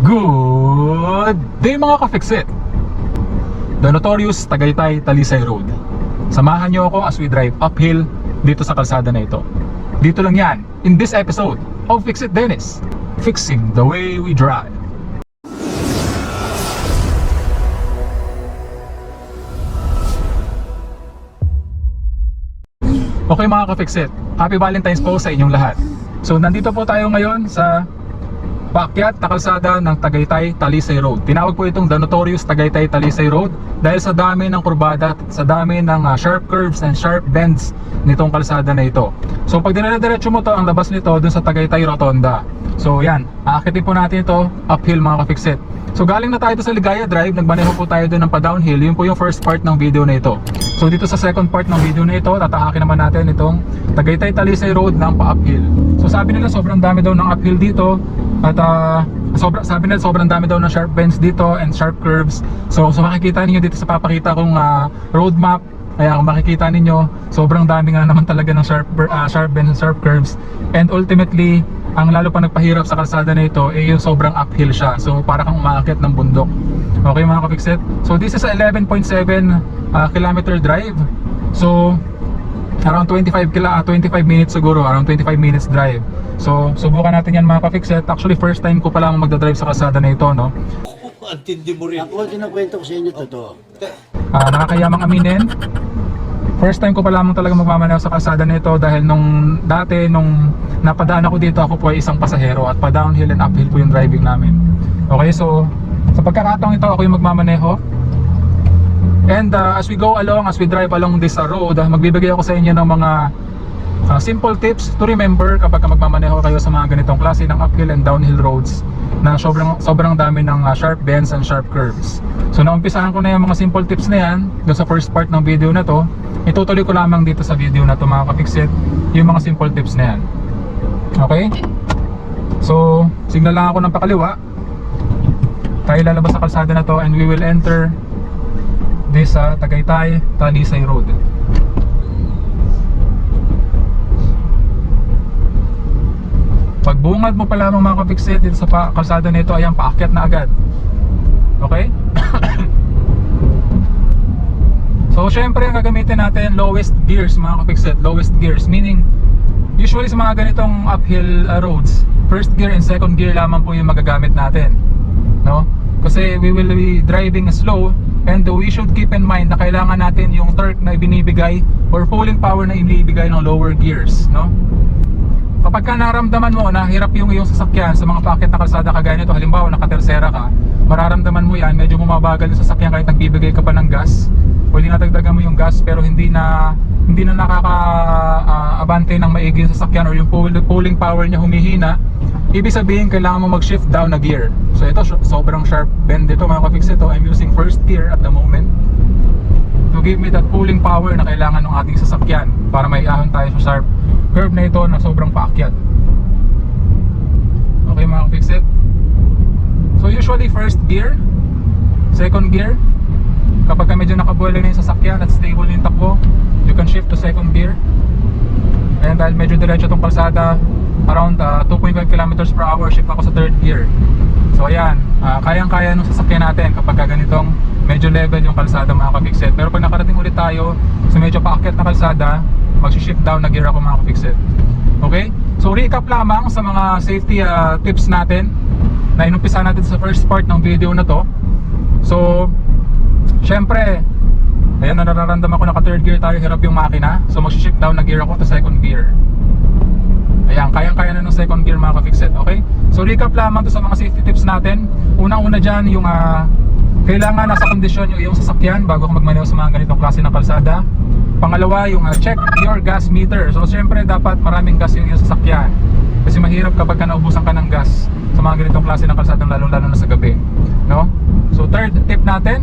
Good day mga ka-Fixit! The notorious Tagaytay Talisay Road. Samahan niyo ako as we drive uphill dito sa kalsada na ito. Dito lang yan, in this episode of Fixit Dennis, fixing the way we drive. Okay mga ka-Fixit, Happy Valentine's po sa inyong lahat. So nandito po tayo ngayon sa paakyat na kalsada ng Tagaytay Talisay Road. Tinawag po itong the notorious Tagaytay Talisay Road dahil sa dami ng kurbada, sa dami ng sharp curves and sharp bends nitong kalsada na ito. So pag dinala-diretso mo to, ang labas nito dun sa Tagaytay Rotonda. So yan, aakitin po natin ito uphill mga ka-Fixit. So galing na tayo sa Ligaya Drive, nagmaneho po tayo doon ng pa-downhill. Yun po yung first part ng video na ito. So dito sa second part ng video na ito, tatahakin naman natin itong Tagaytay Talisay Road ng pa-uphill. So sabi nila sobrang dami daw ng uphill dito. At sabi nila sobrang dami daw ng sharp bends dito and sharp curves. So makikita niyo dito sa papakita kong road map. Kaya kung makikita ninyo, sobrang dami nga naman talaga ng sharp bends and sharp curves. And ultimately, ang lalo pa nagpahirap sa kalsada na ito ay yung sobrang uphill siya. So para kang umaakit ng bundok. Okay mga ka-Fixit? So this is a 11.7 kilometer drive. So around 25 minutes siguro, around 25 minutes drive. So subukan natin yan mga ka-Fixit. Actually first time ko pa lang magdadrive sa kalsada na ito, no? Antindi mo rin. Ako kinakwento ko sa inyo totoo. Nakakayamang aminin, first time ko pa lamang talaga magmamaneho sa kalsada na ito dahil nung dati nung napadaan ako dito, ako po ay isang pasahero at pa downhill and uphill po yung driving namin. Okay, so sa pagkakataong ito ako yung magmamaneho. And as we go along, as we drive along this road, magbibigay ako sa inyo ng mga simple tips to remember kapag magmamaneho kayo sa mga ganitong klase ng uphill and downhill roads na sobrang dami ng sharp bends and sharp curves. So naumpisahan ko na yung mga simple tips na yan doon sa first part ng video na to. Itutuloy ko lamang dito sa video na to mga ka-Fixit yung mga simple tips na yan. Okay? So signal lang ako ng pakaliwa. Tayo lalabas sa kalsada na to and we will enter this Tagaytay Talisay Road. Pagbungad mo pa lamang mga ka-Fixit dito sa kalsada nito, ayan, paakyat na agad. Okay? So syempre ang gagamitin natin lowest gears mga ka-Fixit, lowest gears, meaning usually sa mga ganitong uphill roads, first gear and second gear lamang po yung magagamit natin, no? Kasi we will be driving slow and we should keep in mind na kailangan natin yung torque na ibinibigay or pulling power na ibinibigay ng lower gears, no? Kapag ka naramdaman mo na hirap yung iyong sasakyan sa mga paakyat na kalsada kagaya nito, halimbawa nakatersera ka, mararamdaman mo yan, medyo bumabagal yung sasakyan kahit nagbibigay ka pa ng gas, pwede natagdagan mo yung gas pero hindi na nakaka-abante ng maigi yung sasakyan or yung pulling power niya humihina. Ibig sabihin kailangan mo mag-shift down na gear. So ito sobrang sharp bend dito mga ka-Fixit. I'm using first gear at the moment to give me that pulling power na kailangan ng ating sasakyan para maiahon tayo sa sharp curve na ito na sobrang paakyat. Okay mga ka-Fixit? So usually first gear, second gear, kapag medyo nakabuelo na yung sasakyan at stable yung takbo, you can shift to second gear. And dahil medyo diretso itong kalsada, around 2.5 kilometers per hour, shift ako sa third gear. So ayan, kayang-kaya nung sasakyan natin kapag ganitong medyo level yung kalsada mga ka-Fixit. Pero pag nakarating ulit tayo sa medyo paakyat na kalsada, mag-shift down na gear ako mga ka-Fixit. Okay? So recap lamang sa mga safety tips natin na inumpisa natin sa first part ng video na to. So syempre, ayan, nararamdaman ko naka third gear tayo, hirap yung makina. So mag-shift down na gear ako to second gear. Ayan, kayang-kaya na ng second gear mga ka-Fixit. Okay? So recap lamang to sa mga safety tips natin. Unang-una dyan yung kailangan nasa kondisyon yung iyong sasakyan bago ka magmaneho sa mga ganitong klase ng kalsada. Pangalawa, yung check your gas meter. So syempre dapat maraming gas yung iyong sasakyan, kasi mahirap kapag naubusan ka ng gas sa mga ganitong klase ng kalsada, lalo-lalo na sa gabi, no? So third tip natin,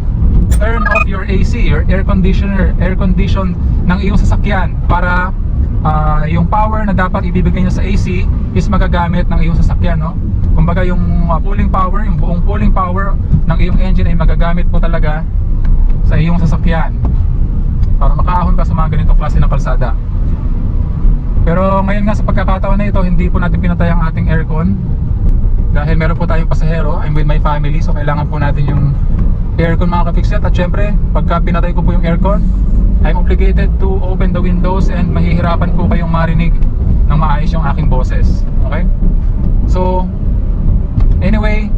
turn off your AC, your air condition ng iyong sasakyan para yung power na dapat ibibigay niya sa AC is magagamit ng iyong sasakyan, no? Kumbaga yung pulling power, yung buong pulling power ng iyong engine ay magagamit po talaga sa iyong sasakyan para makaahon ka sa mga ganitong klase ng kalsada. Pero ngayon nga sa pagkakataon na ito, hindi po natin pinatay ang ating aircon. dahil meron po tayong pasahero. I'm with my family, so kailangan po natin yung aircon mga ka-fixit. At syempre, pagka pinatay ko po yung aircon, I'm obligated to open the windows and mahihirapan po kayong marinig ng maayos yung aking boses. Okay? So, anyway,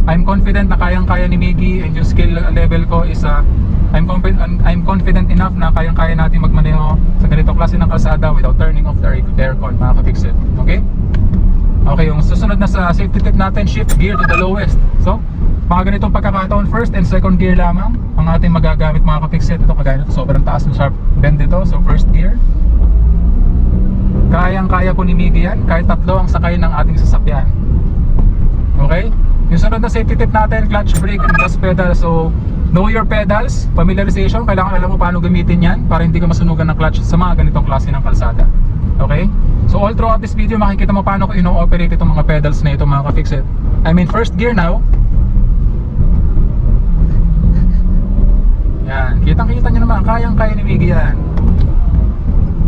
I'm confident na kayang-kaya ni Miggy, and yung skill level ko is I'm confident enough na kayang-kaya natin magmaneho sa ganitong klase ng kalsada without turning off the aircon mga ka-fixit. Okay? Okay, yung susunod na sa safety tip natin, shift gear to the lowest. So, mga ganitong pagkakataon, first and second gear lamang ang ating magagamit mga ka-fixit. Ito kagaya nito, sobrang taas ng sharp bend dito. So, first gear. Kayang-kaya po ni Miggy yan, kahit tatlo ang sakay ng ating sasakyan. Okay? Yung sunod na safety tip natin, clutch, brake, and gas pedal. So, know your pedals, familiarization. Kailangan alam mo paano gamitin yan para hindi ka masunugan ng clutch sa mga ganitong klase ng kalsada. Okay? So, all throughout this video, makikita mo paano ko ino-operate itong mga pedals na ito mga ka-fixit. I'm in first gear now. Yan, kitang-kita nyo naman, kayang-kaya ni Miggy yan.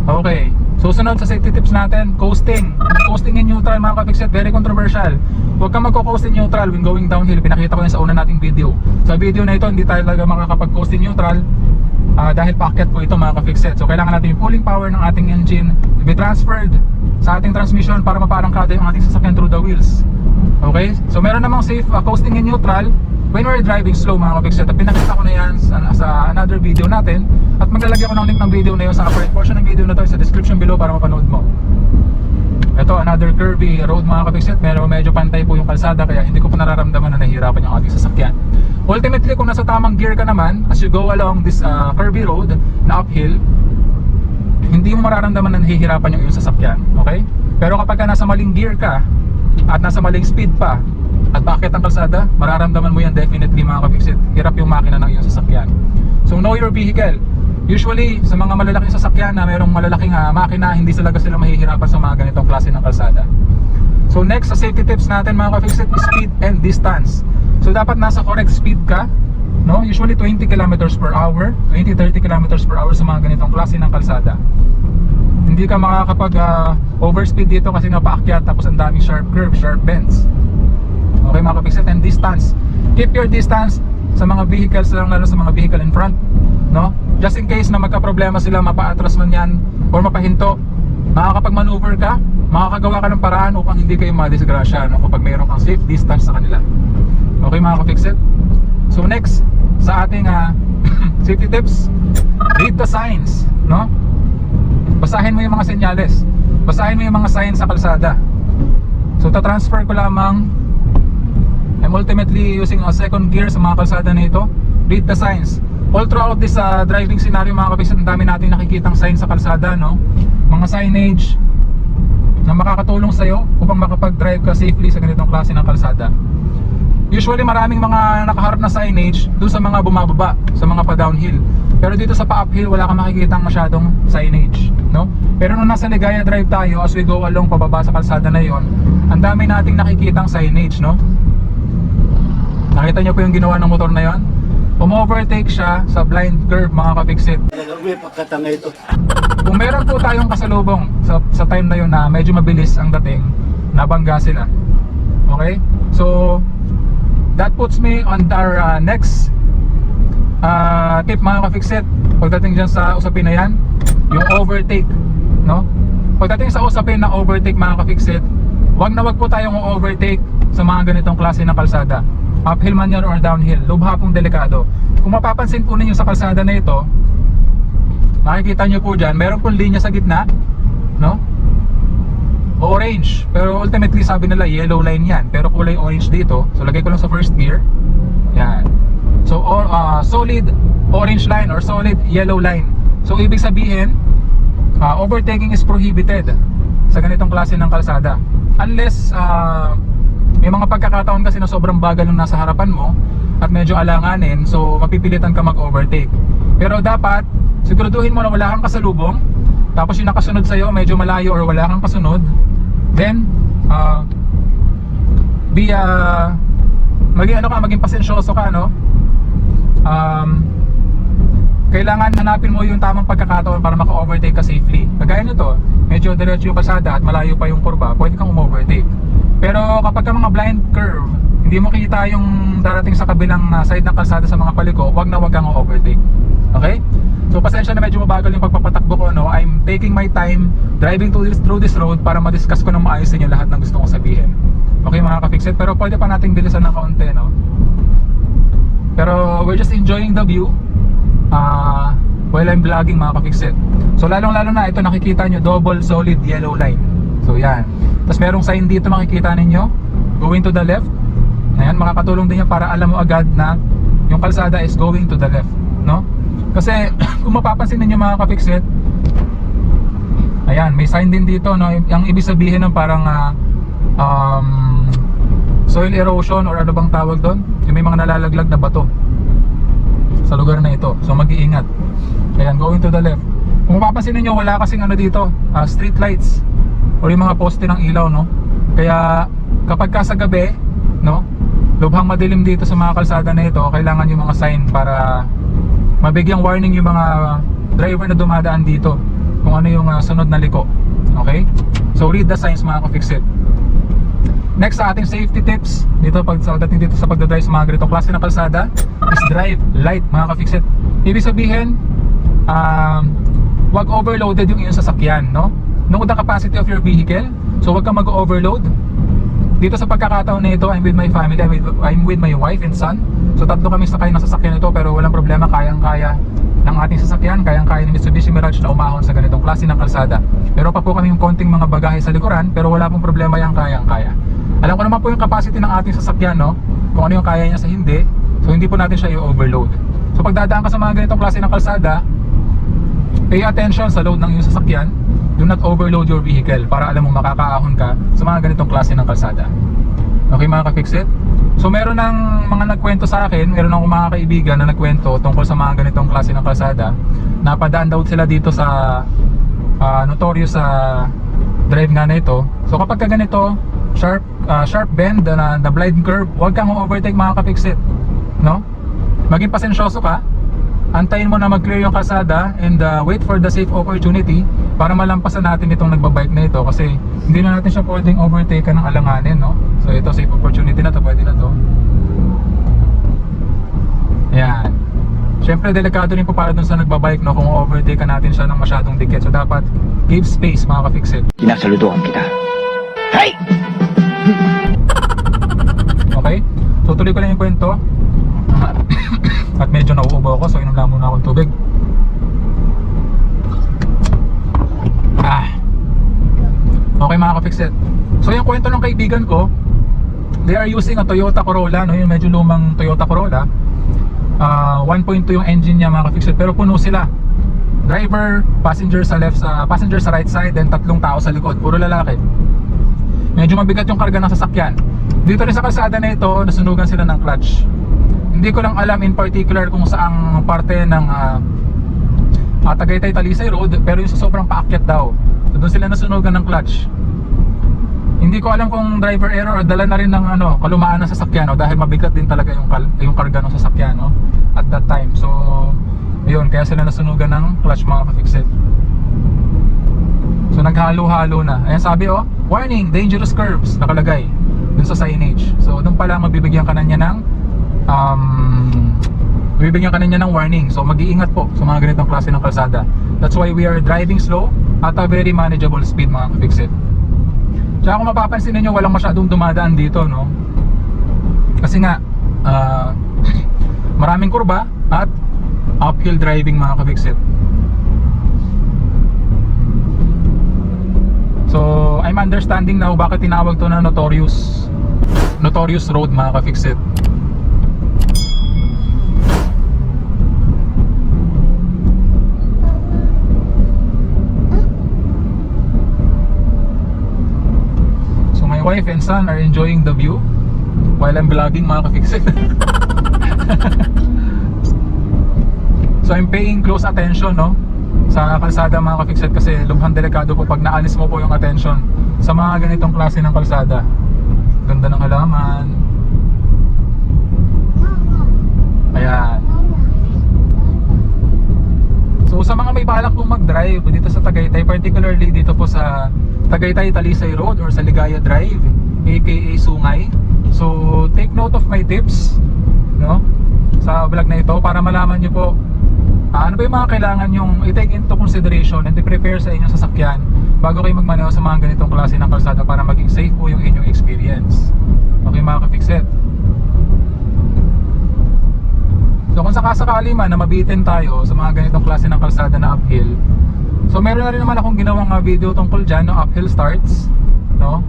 Okay, susunod sa safety tips natin, coasting. Coasting in neutral mga ka-fixit, very controversial. Huwag kang magko-coast in neutral when going downhill. Pinakita ko yan sa una nating video. Sa video na ito, hindi tayo talaga makakapag-coast in neutral dahil paakyat po ito mga ka-fixit. So kailangan natin yung pulling power ng ating engine to be transferred sa ating transmission para maparangkada yung ating sasakyan through the wheels. Okay, so meron namang safe coasting in neutral when we're driving slow mga ka-fixit. Pinakita ko na yan sa another video natin, at maglalagay ko ng link ng video na yun sa upper portion ng video na to sa description below para mapanood mo. Ito, another curvy road mga ka-fixit. Medyo pantay po yung kalsada, kaya hindi ko po nararamdaman na nahihirapan yung ating sasakyan. Ultimately, kung nasa tamang gear ka naman, as you go along this curvy road na uphill, hindi mo mararamdaman na nahihirapan yung iyong sasakyan. Okay? Pero kapag ka nasa maling gear ka at nasa maling speed pa at paakyat ang kalsada, mararamdaman mo yan definitely mga ka-fixit. Hirap yung makina ng iyong sasakyan. So know your vehicle. Usually sa mga malalaking sasakyan na mayroong malalaking makina, hindi talaga sila mahihirapan sa mga ganitong klase ng kalsada. So next sa safety tips natin mga ka-fixit is speed and distance. So dapat nasa correct speed ka, no? Usually 20 kilometers per hour, 20-30 kilometers per hour sa mga ganitong klase ng kalsada. Hindi ka makakapag overspeed dito kasi nga paakyat, tapos ang daming sharp curve, sharp bends. Okay mga ka-fixit, and distance. Keep your distance sa mga vehicles, lalo sa mga vehicle in front, no? Just in case na magka-problema sila, mapa-atras man yan or mapahinto, makakapag-maneuver ka, makakagawa ka ng paraan upang hindi kayo madisgrasya, no? Kapag mayroon kang safe distance sa kanila. Okay mga ka-fixit? So next sa ating safety tips, read the signs, no? Basahin mo yung mga senyales, basahin mo yung mga signs sa kalsada. So ta-transfer ko lamang, I'm ultimately using a second gear sa mga kalsada na ito. Read the signs. All throughout this driving scenario mga ka-fixit, ang dami natin nakikitang signs sa kalsada, no? Mga signage na makakatulong sa'yo upang makapag-drive ka safely sa ganitong klase ng kalsada. Usually maraming mga nakaharap na signage doon sa mga bumababa, sa mga pa-downhill. Pero dito sa pa-uphill, wala kang makikitang masyadong signage, no? Pero nung nasa Ligaya Drive tayo, as we go along pababa sa kalsada na yon, ang dami nating nakikitang signage, no? Nakita niyo po yung ginawa ng motor na yon? Umovertake siya sa blind curve mga ka-fixit. May pagkatanga ito. Kung meron po tayong kasalubong sa time na yun na medyo mabilis ang dating, nabangga sila. Okay? So that puts me on our next tip mga ka-fixit. Pagdating dyan sa usapin na yan, yung overtake, no? Pagdating sa usapin na overtake mga ka-fixit, wag po tayong overtake sa mga ganitong klase ng kalsada, uphill man yan or downhill. Lubha pong delikado. Kung mapapansin po ninyo sa kalsada na ito, makikita nyo po dyan, meron pong linya sa gitna, no? Orange, pero ultimately sabi nila yellow line yan, pero kulay orange dito. So lagay ko lang sa first gear. Yan. So solid orange line or solid yellow line. So ibig sabihin, overtaking is prohibited sa ganitong klase ng kalsada. Unless may mga pagkakataon kasi na sobrang bagal yung nasa harapan mo at medyo alanganin, so mapipilitan ka mag-overtake. Pero dapat siguraduhin mo na wala kang kasalubong, tapos yung nakasunod sa'yo medyo malayo or wala kang kasunod. Then maging pasensyoso ka, no? Kailangan hanapin mo yung tamang pagkakataon para maka-overtake ka safely. Kagaya nito, medyo diretso yung kalsada at malayo pa yung kurba, pwede kang um-overtake. Pero kapag ka mga blind curve, hindi mo kita yung darating sa kabilang side ng kalsada sa mga paliko, wag kang overtake. Okay? So pasensya na medyo mabagal yung pagpapatakbo ko, no? I'm taking my time driving through this road para ma-discuss ko ng maayos inyo lahat ng gusto kong sabihin. Okay mga ka-fixit, pero pwede pa nating bilisan ng kaunti, no? Pero we're just enjoying the view while I'm vlogging mga ka-fixit. So lalong lalo na ito, nakikita nyo double solid yellow line. So yan. Tapos merong sign dito makikita ninyo, going to the left. Ayan, makakatulong din yan para alam mo agad na yung kalsada is going to the left, no? Kasi kung mapapansin ninyo mga ka-fixit, ayan, may sign din dito, no? Yung ibig sabihin ng parang soil erosion or ano bang tawag doon, yung may mga nalalaglag na bato sa lugar na ito. So mag-iingat. Ayan, going to the left. Kung mapapansin niyo, wala kasing ano dito, street lights or yung mga poste ng ilaw, no? Kaya kapag ka sa gabi, no, lubhang madilim dito sa mga kalsada na ito, kailangan yung mga sign para mabigyang warning yung mga driver na dumadaan dito kung ano yung sunod na liko. Okay? So read the signs mga ka-fixit. Next sa ating safety tips dito pagdating dito sa pagdadrive sa mga ganitong klase ng kalsada is drive light mga ka-fixit. Ibig sabihin, wag overloaded yung iyong sasakyan, no? Know the capacity of your vehicle. So wag kang mag-overload. Dito sa pagkakataon na ito, I'm with my family, I'm with my wife and son. So tatlo kami sakay ng sasakyan ito, pero walang problema, kayang-kaya ng ating sasakyan, kayang-kaya ni Mitsubishi Mirage na umahon sa ganitong klase ng kalsada. Pero pa po kami yung konting mga bagahe sa likuran, pero wala pong problema, yang kayang-kaya. Alam ko naman po yung capacity ng ating sasakyan, no? Kung ano yung kaya niya sa hindi. So hindi po natin siya i-overload. So pag dadaan ka sa mga ganitong klase ng kalsada, pay attention sa load ng iyong sasakyan. Do not overload your vehicle para alam mo makakaahon ka sa mga ganitong klase ng kalsada. Okay mga ka-fixit? So meron ng mga nagkwento sa akin, meron ng mga kaibigan na nagkwento tungkol sa mga ganitong klase ng kalsada. Napadaan daw sila dito sa notorious sa drive nga na ito. So kapag ka ganito, sharp bend na blind curve, huwag kang overtake mga ka-fixit, no? Maging pasensyoso ka. Antayin mo na mag-clear yung kalsada and wait for the safe opportunity para malampasan natin itong nagbabike na ito, kasi hindi na natin siya pwedeng overtake ng alanganin, no? So ito, safe opportunity na to, pwede na to. Ayan. Siyempre delikado rin po para dun sa nagbabike, no, kung overtake ka natin siya ng masyadong dikit. So dapat give space mga ka-fixit. Sinasaludohan kita. Hey! Okay? So tuloy ko lang yung kwento. At medyo nauubo ako, so inom lang muna akong tubig. Okay mga ka-fixit. So yung kwento ng kaibigan ko, they are using a Toyota Corolla, no? Yung medyo lumang Toyota Corolla. 1.2 yung engine niya mga ka-fixit, pero puno sila. Driver, passenger sa passenger sa right side, then tatlong tao sa likod, puro lalaki. Medyo mabigat yung karga ng sasakyan. Dito rin sa kalsada na ito, nasunugan sila ng clutch. Hindi ko lang alam in particular kung saang parte ng Tagaytay Talisay Road, pero yung sa sobrang paakyat daw. So doon sila nasunugan ng clutch. Hindi ko alam kung driver error o dala na rin ng kalumaan ng sasakyan, dahil mabigat din talaga yung karga ng sasakyan, no, at that time. So ayun, kaya sila nasunugan ng clutch mga ka-fixit. So naghalo-halo na. Ayan sabi, warning, dangerous curves nakalagay dun sa signage. So doon pala mabibigyan ka na niya ng warning. So mag-iingat po sa mga ganitong klase ng kalsada. That's why we are driving slow at a very manageable speed mga ka-fixit. Tsaka kung mapapansin niyo, walang masyadong dumadaan dito, no? Kasi nga maraming kurba at uphill driving mga ka-fixit. So I'm understanding now bakit tinawag to na notorious road mga ka-fixit. So my wife and son are enjoying the view while I'm vlogging mga ka-fixit. So I'm paying close attention, no, sa kalsada mga ka-fixit, kasi lubhang delikado po pag naalis mo po yung attention sa mga ganitong klase ng kalsada. Ganda ng halaman. Ayan. So sa mga may balak pong mag-drive dito sa Tagaytay, particularly dito po sa Tagaytay Talisay Road or sa Ligaya Drive, aka Sungay. So take note of my tips, no, sa vlog na ito para malaman nyo po ano ba yung mga kailangan yung i-take into consideration and i-prepare sa inyong sasakyan bago kayo magmaneho sa mga ganitong klase ng kalsada para maging safe po yung inyong experience. Okay mga ka-fixit? So kung sakasakali man na mabitin tayo sa mga ganitong klase ng kalsada na uphill, so meron na rin naman akong ginawang video tungkol dyan, no, uphill starts, no?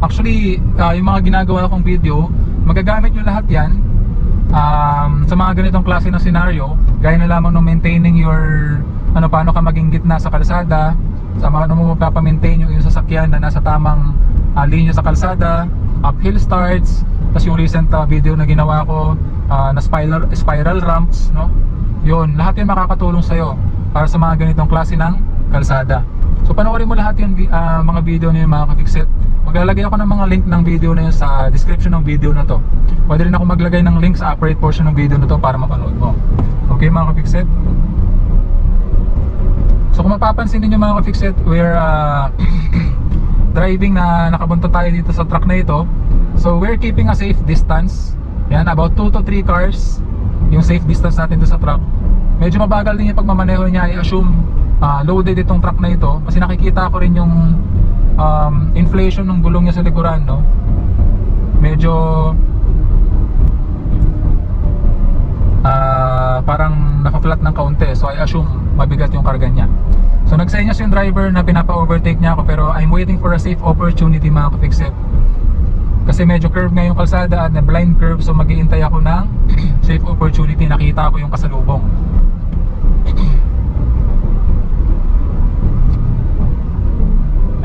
Actually, yung mga ginagawa kong video, magagamit nyo lahat yan sa mga ganitong klase ng scenario, gaya na lamang ng maintaining your paano ka maging gitna sa kalsada, sa mga mo magpapamaintain yung sasakyan na nasa tamang linya sa kalsada, uphill starts, tapos yung recent video na ginawa ko na spiral ramps, no? Yun, lahat yun makakatulong sa'yo para sa mga ganitong klase ng kalsada. So panoorin mo lahat yung mga video na yun mga ka-fixit. Maglalagay ako ng mga link ng video na yun sa description ng video na to. Pwede rin ako maglagay ng link sa upper right portion ng video na to para mapanood mo. Okay mga ka-fixit? So kung mapapansin niyo mga ka-fixit, we're driving na nakabunta tayo dito sa truck na ito. So we're keeping a safe distance. Yan, about 2 to 3 cars yung safe distance natin dito sa truck. Medyo mabagal din yung pagmamaneho niya. I-assume loaded itong truck na ito kasi nakikita ko rin yung inflation ng gulong niya sa likuran, no? Medyo parang naka-flat ng kaunti, so I assume mabigat yung karga niya. So nagsenyas yung driver na pinapa-overtake niya ako, pero I'm waiting for a safe opportunity mga ka-fixit. Kasi medyo curve nga yung kalsada at na blind curve, so mag-iintay ako ng safe opportunity. Nakita ko yung kasalubong.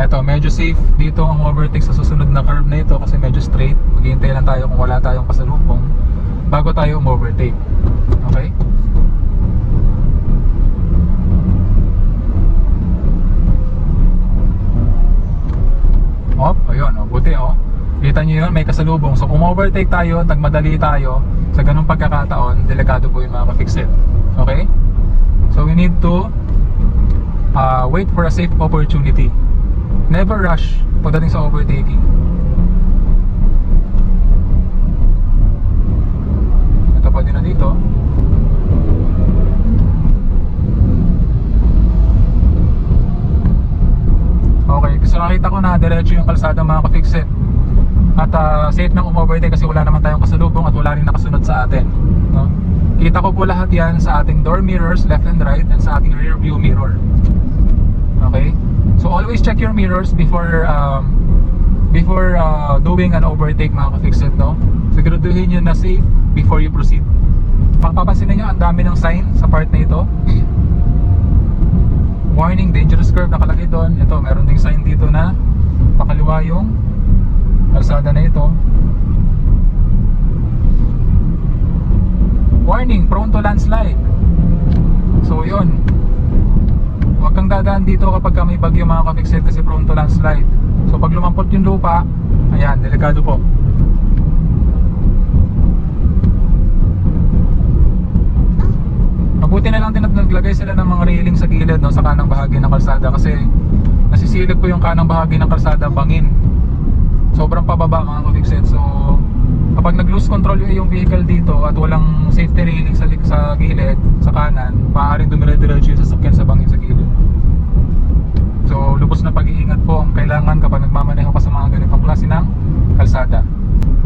Eto, medyo safe dito ang overtake sa susunod na curve na ito kasi medyo straight. Maghihintay lang tayo kung wala tayong pasalubong bago tayo overtake. Okay? Ayun, buti Kita nyo yun, may kasalubong. So kung overtake tayo, nagmadali tayo, sa ganung pagkakataon, delikado po yung mga ka-fixit. Okay? So we need to wait for a safe opportunity. Never rush pagdating sa overtaking. Ito pa din na dito. Okay, so nakita ko na diretso yung kalsada mga ka-fixit. At safe nang overtake kasi wala naman tayong kasalubong at wala rin nakasunod sa atin, no? Kita ko po lahat yan sa ating door mirrors, left and right, and sa ating rear view mirror. Okay? So always check your mirrors before doing an overtake mga ka-fixit, no? Siguraduhin nyo na safe before you proceed. Papapansin niyo ang dami ng sign sa part na ito. Warning, dangerous curve nakalagay doon. Ito, meron ding sign dito na pakaliwa yung kalsada na ito. Warning, prone to landslide. So yun, huwag kang dadaan dito kapag may bagyo mga ka-fixit kasi prone to landslide. So pag lumampot yung lupa, ayan, delikado po. Mabuti na lang din at naglagay sila ng mga railing sa gilid, no, sa kanang bahagi ng kalsada kasi nasisilip ko yung kanang bahagi ng kalsada, bangin. Sobrang pababa mga ka-fixit. So kapag nag-lose control yung vehicle dito at walang safety railing sa gilid, sa kanan, maaaring dumire-diretso yung sasakyan sa bangin sa gilid. So lubos na pag-iingat po ang kailangan kapag nagmamaneho ka sa mga ganitong klase ng kalsada.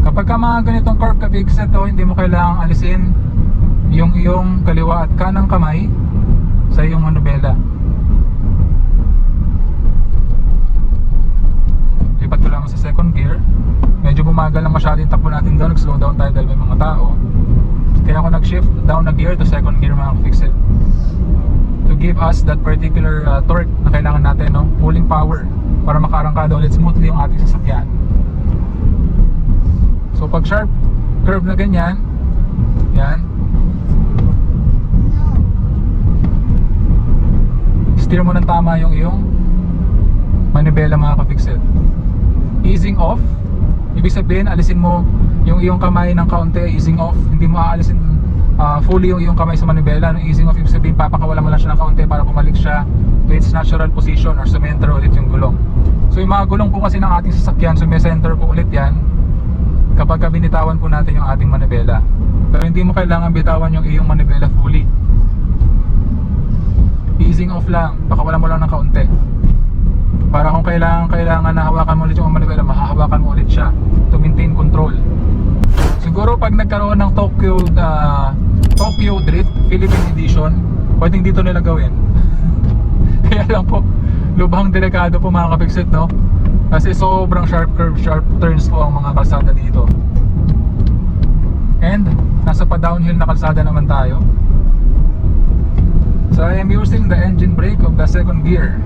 Kapag ka mga ganitong curve ka-fixit, hindi mo kailangang alisin yung iyong kaliwa at kanang kamay sa iyong manubela. Lipat ko lang sa second gear. Medyo bumagal lang masyado yung takbo natin doon. Nag-slow down tayo dahil may mga tao. Kaya ako nag-shift down na gear to second gear mga ka-fixit, to give us that particular torque na kailangan natin, no? Pulling power para makarangkada ulit smoothly yung ating sasakyan. So pag sharp curve na ganyan, yan, steer mo ng tama yung iyong manibela mga ka-fixit. Easing off, ibig sabihin alisin mo yung iyong kamay ng kaunti, easing off. Hindi mo aalisin fully yung iyong kamay sa manibela. No, easing off ibig sabihin papakawalan mo lang siya ng kaunti para bumalik siya to its natural position or sumenter ulit yung gulong. So yung mga gulong po kasi ng ating sasakyan, sumecenter po ulit yan kapag binitawan po natin yung ating manibela. Pero hindi mo kailangan bitawan yung iyong manibela fully. Easing off lang, pakawalan mo lang ng kaunti. Para kung kailangan na hawakan mo ulit yung manibela, mahahawakan mo ulit siya to maintain control. Siguro pag nagkaroon ng Tokyo Drift Philippine Edition, pwedeng dito nila gawin. Kaya lang po, lubhang delikado po mga kapiksit, no? Kasi sobrang sharp curve, sharp turns po ang mga kalsada dito. And nasa pa downhill na kalsada naman tayo. So I am using the engine brake of the second gear.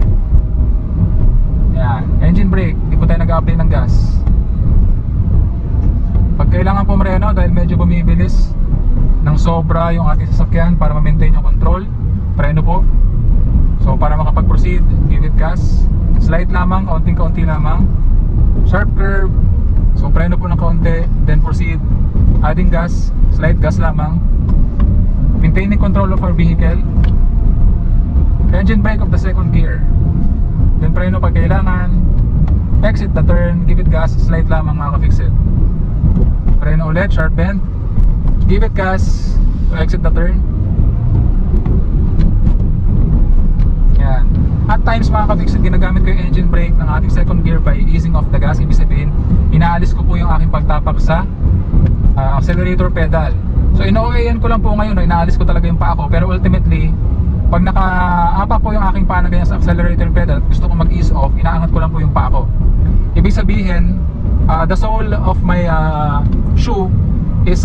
Yan, engine brake, hindi po tayo nag-apply ng gas. Pag kailangan pumreno dahil medyo bumibilis ng sobra yung ating sasakyan para ma-maintain yung control, preno po. So para makapag-proceed, give it gas. Slight lamang, kaunting-kaunti lamang. Sharp curve, so preno po ng kaunti, then proceed. Adding gas, slight gas lamang. Maintaining control of our vehicle. Engine brake of the second gear. Then preno pag kailangan. Exit the turn, give it gas, slight lamang mga ka-fixit. Preno ulit, sharp bend. Give it gas to exit the turn. Yan. At times mga ka-fixit, ginagamit ko yung engine brake ng ating second gear by easing off the gas. Ibig sabihin, inaalis ko po yung aking pagtapak sa accelerator pedal. So ino-OA-an ko lang po ngayon, no? Inaalis ko talaga yung paa ko. Pero ultimately, pag naka-apa po yung aking paa na ganyan sa accelerator pedal, gusto ko mag-ease off, inaangat ko lang po yung paa ko. Ibig sabihin, the sole of my shoe is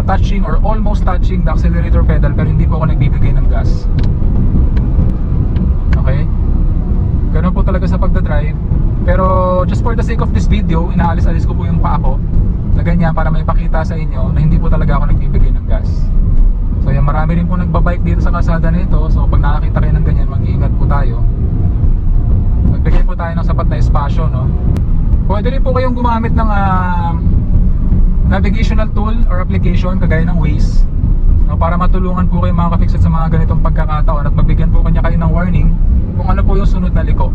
touching or almost touching the accelerator pedal, pero hindi po ako nagbibigay ng gas. Okay? Ganun po talaga sa pagdadrive. Pero just for the sake of this video, inaalis-alis ko po yung paa ko na ganyan para may pakita sa inyo na hindi po talaga ako nagbibigay ng gas. So yan, marami rin po nagbabike dito sa kalsada na ito. So pag nakakita kayo ng ganyan, mag-iingat po tayo. Magbigay po tayo ng sapat na espasyo, no? Pwede rin po kayong gumamit ng navigational tool or application kagaya ng Waze, no? Para matulungan po kayo mga ka-fixit sa mga ganitong pagkakataon at mabigyan po kanya kayo ng warning kung ano po yung sunod na liko,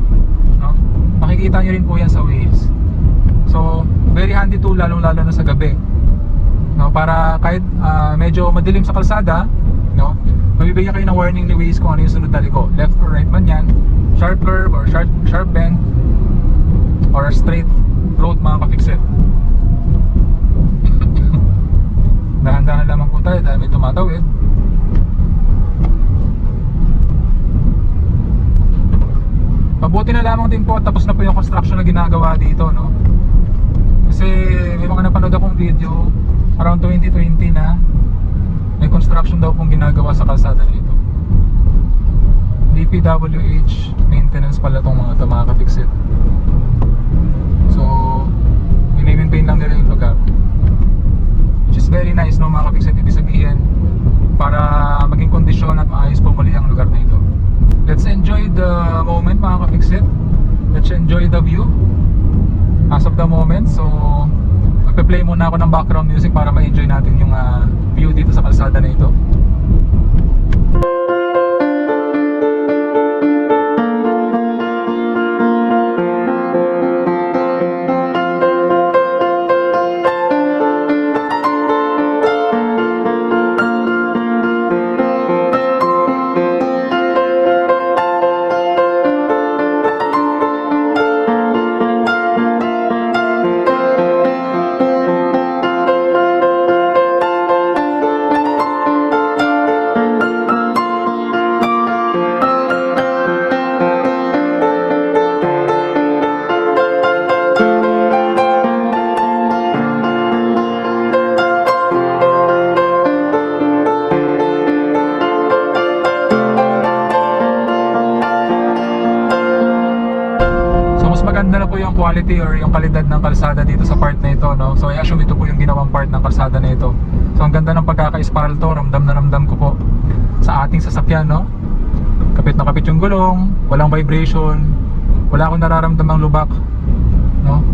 no? Makikita nyo rin po yan sa Waze. So very handy tool, lalo na sa gabi, no? Para kahit medyo madilim sa kalsada, no, mabibigyan kayo ng warning ni Waze kung ano yung sunod na liko, left or right man yan, sharp curve or sharp bend or straight road mga ka-fixit. Dahan-dahan lamang po tayo dahil may tumatawid. Mabuti na lamang din po, tapos na po yung construction na ginagawa dito, no? Kasi may mga napanood akong video around 2020 na may construction daw pong ginagawa sa kalsada nito. DPWH maintenance pala tong mga ito mga ka-fixit. So minimaintain lang nila yung lugar, which is very nice, no mga ka-fixit. Ibig sabihin, para maging kondisyon at maayos po muli ang lugar na ito. Let's enjoy the moment mga ka-fixit. Let's enjoy the view as of the moment. So magpe-play muna ako ng background music para ma-enjoy natin yung view dito sa kalsada na ito. Maganda na po yung quality or yung kalidad ng kalsada dito sa part na ito, no? So I assume ito po yung ginawang part ng kalsada na ito. So ang ganda ng pagkaka-spiral to, ramdam na ramdam ko po sa ating sasakyan, no? Kapit na kapit yung gulong, walang vibration, wala akong nararamdamang lubak, no?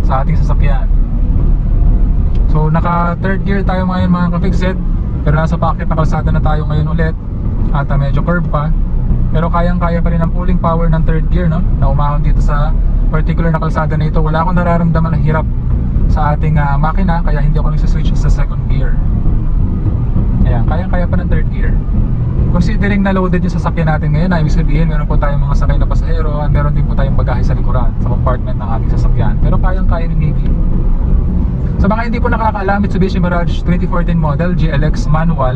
Sa ating sasakyan. So naka third gear tayo ngayon mga ka-fixit, pero nasa packet na kalsada na tayo ngayon ulit at medyo curve pa. Pero kayang-kaya pa rin ang pulling power ng third gear, no? Na umahon dito sa particular na kalsada na ito, wala akong nararamdaman ng hirap sa ating makina, kaya hindi ako nagsiswitch sa second gear. Ayan, kaya pa ng third gear. Considering na loaded yung sasakyan natin ngayon, ibig sabihin meron po tayong mga sakay na pasahero at meron din po tayong bagahe sa likuran, sa compartment ng ating sasakyan. Pero kayang-kaya ni Miggy. Sa mga hindi po nakakaalam, Mitsubishi Mirage 2014 model, GLX manual.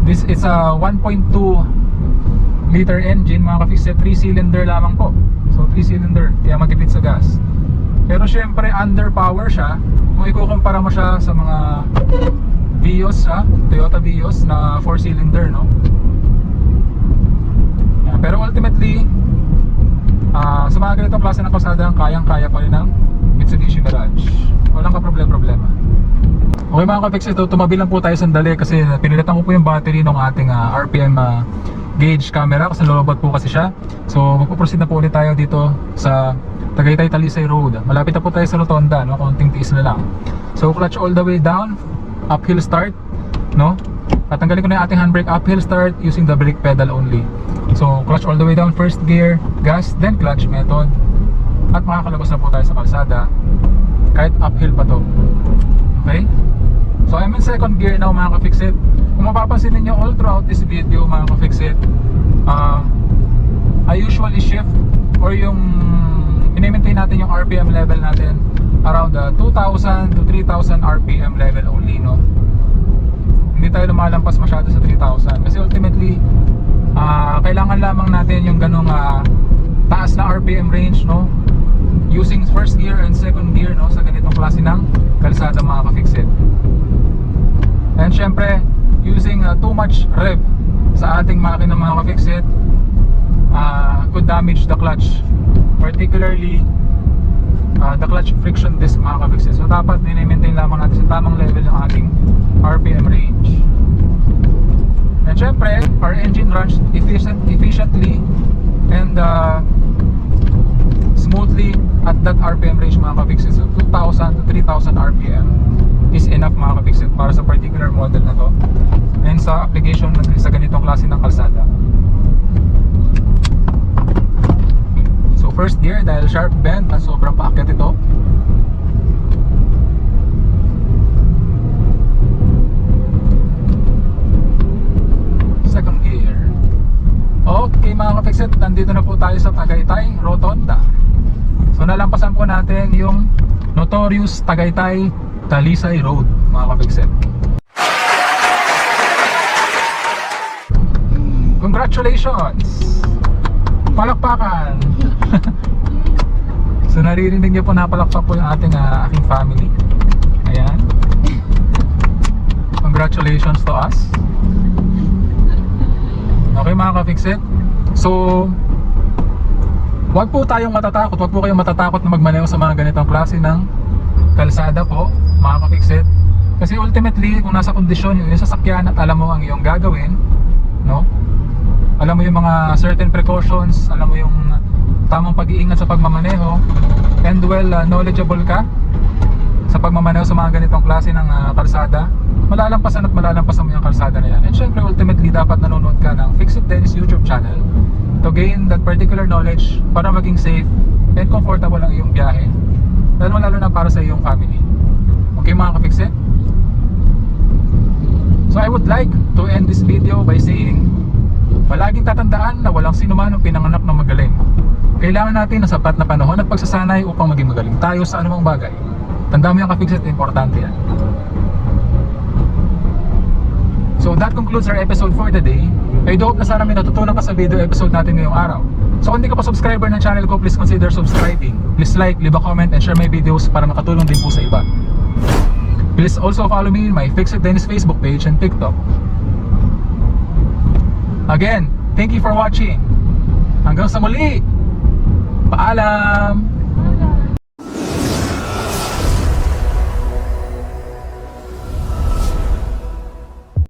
This is a 1.2 liter engine, mga ka-fixed, 3-cylinder lamang po. So 3-cylinder, kaya matipid sa gas. Pero syempre underpower siya kung ikukumpara mo siya sa mga Vios, Toyota Vios na 4-cylinder, no? Pero ultimately, sa mga ganitong klase ng kalsada, kayang-kaya pa rin ng Mitsubishi Mirage. Walang ka-problema. Okay mga ka-fix, ito, tumabi lang po tayo sandali kasi pinilitan ko po yung battery ng ating RPM gauge camera kasi lolobat po kasi siya. So magpuproceed na po ulit tayo dito sa Tagaytay Talisay Road. Malapit na po tayo sa Rotonda, no? Konting tiis na lang. So clutch all the way down, uphill start, no? At tanggalin ko na yung ating handbrake, uphill start using the brake pedal only. So clutch all the way down, first gear, gas, then clutch method. At makakalabas na po tayo sa kalsada kahit uphill pa to. Okay? So I'm in second gear now mga ka-fixit. Kung mapapansin ninyo all throughout this video mga ka-fixit, I usually shift or yung i-maintain natin yung RPM level natin around 2,000 to 3,000 RPM level only, no? Hindi tayo lumalampas masyado sa 3,000 kasi ultimately kailangan lamang natin yung ganong taas na RPM range, no? Using first gear and second gear, no? Sa ganitong klase ng kalsada mga ka-fixit. And syempre using too much rev sa ating makina mga ka-fixit could damage the clutch, particularly the clutch friction disc mga ka-fixit. So dapat i-maintain lamang natin sa tamang level ng ating RPM range. And syempre our engine runs efficiently and smoothly at that RPM range mga ka-fixit. So 2,000 to 3,000 RPM is enough mga ka-fixit para sa particular model na to and sa application natin sa ganitong klase ng kalsada. So first gear dahil sharp bend at sobrang paakyat ito. Second gear. Okay mga ka-fixit, nandito na po tayo sa Tagaytay Rotonda. So nalampasan po natin yung notorious Tagaytay Talisay Road mga ka-fixit. Congratulations! Palakpakan! So naririnig niyo po, napalakpak po yung ating aking family. Ayan. Congratulations to us. Okay mga ka-fixit. So wag po tayong matatakot, wag po kayong matatakot na magmaneho sa mga ganitong klase ng kalsada po mga ka-fixit. Kasi ultimately kung nasa kondisyon yung sasakyan at alam mo ang iyong gagawin, no? Alam mo yung mga certain precautions, alam mo yung tamang pag-iingat sa pagmamaneho, and knowledgeable ka sa pagmamaneho sa mga ganitong klase ng kalsada, malalampasan mo yung kalsada na yan. And syempre ultimately dapat nanonood ka ng Fix It Dennis YouTube channel to gain that particular knowledge para maging safe and comfortable ang iyong biyahe, lalo na para sa iyong family. Okay mga ka-fix-it? So I would like to end this video by saying, palaging tatandaan na walang sino man ang pinanganak na magaling. Kailangan natin ng sapat na panahon at pagsasanay upang maging magaling tayo sa anumang bagay. Tandaan mo yung ka-fix-it, importante yan. So that concludes our episode for the day. I do hope na sana may natutunan ka sa video episode natin ngayong araw. So kung hindi ka pa subscriber ng channel ko, please consider subscribing. Please like, leave a comment, and share my videos para makatulong din po sa iba. Please also follow me in my Fix It Dennis Facebook page and TikTok. Again, thank you for watching. Hanggang sa muli. Paalam!